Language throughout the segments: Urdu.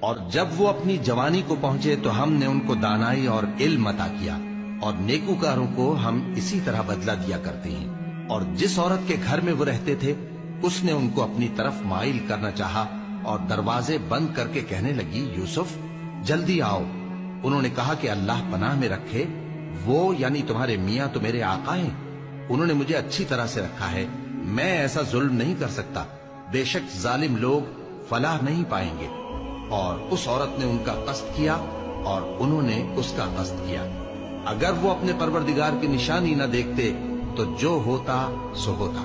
اور جب وہ اپنی جوانی کو پہنچے تو ہم نے ان کو دانائی اور علم عطا کیا، اور نیکوکاروں کو ہم اسی طرح بدلہ دیا کرتے ہیں۔ اور جس عورت کے گھر میں وہ رہتے تھے اس نے ان کو اپنی طرف مائل کرنا چاہا اور دروازے بند کر کے کہنے لگی، یوسف جلدی آؤ۔ انہوں نے کہا کہ اللہ پناہ میں رکھے، وہ یعنی تمہارے میاں تو میرے آقا ہیں، انہوں نے مجھے اچھی طرح سے رکھا ہے، میں ایسا ظلم نہیں کر سکتا، بے شک ظالم لوگ فلاح نہیں پائیں گے۔ اور اس عورت نے ان کا قصد کیا اور انہوں نے اس کا قصد کیا۔ اگر وہ اپنے پروردگار کی نشانی نہ دیکھتے تو جو ہوتا سو ہوتا۔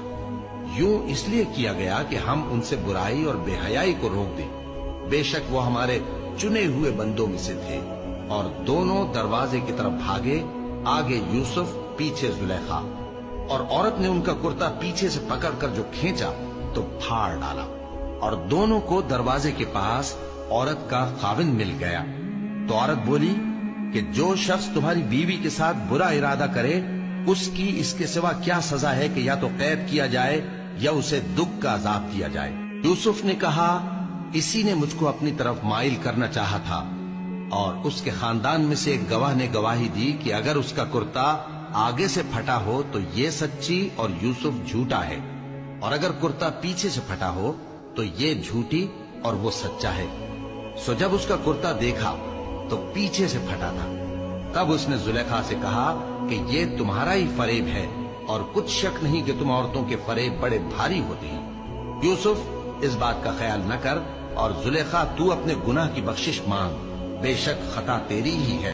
یوں اس لیے کیا گیا کہ ہم ان سے برائی اور بے حیائی کو روک دیں، بے شک وہ ہمارے چنے ہوئے بندوں میں سے تھے۔ اور دونوں دروازے کی طرف بھاگے، آگے یوسف پیچھے زلیخا، اور عورت نے ان کا کرتا پیچھے سے پکڑ کر جو کھینچا تو پھاڑ ڈالا، اور دونوں کو دروازے کے پاس عورت کا خاوند مل گیا۔ تو عورت بولی کہ جو شخص تمہاری بیوی کے ساتھ برا ارادہ کرے اس کی اس کے سوا کیا سزا ہے کہ یا تو قید کیا جائے یا اسے دکھ کا عذاب دیا جائے۔ یوسف نے کہا، اسی نے مجھ کو اپنی طرف مائل کرنا چاہا تھا۔ اور اس کے خاندان میں سے ایک گواہ نے گواہی دی کہ اگر اس کا کرتا آگے سے پھٹا ہو تو یہ سچی اور یوسف جھوٹا ہے، اور اگر کرتا پیچھے سے پھٹا ہو تو یہ جھوٹی اور وہ سچا ہے۔ سو جب اس کا کرتا دیکھا تو پیچھے سے پھٹا تھا، تب اس نے زلیخا سے کہا کہ یہ تمہارا ہی فریب ہے، اور کچھ شک نہیں کہ تم عورتوں کے فریب بڑے بھاری ہوتے ہیں۔ یوسف اس بات کا خیال نہ کر، اور زلیخا تو اپنے گناہ کی بخشش مانگ، بے شک خطا تیری ہی ہے۔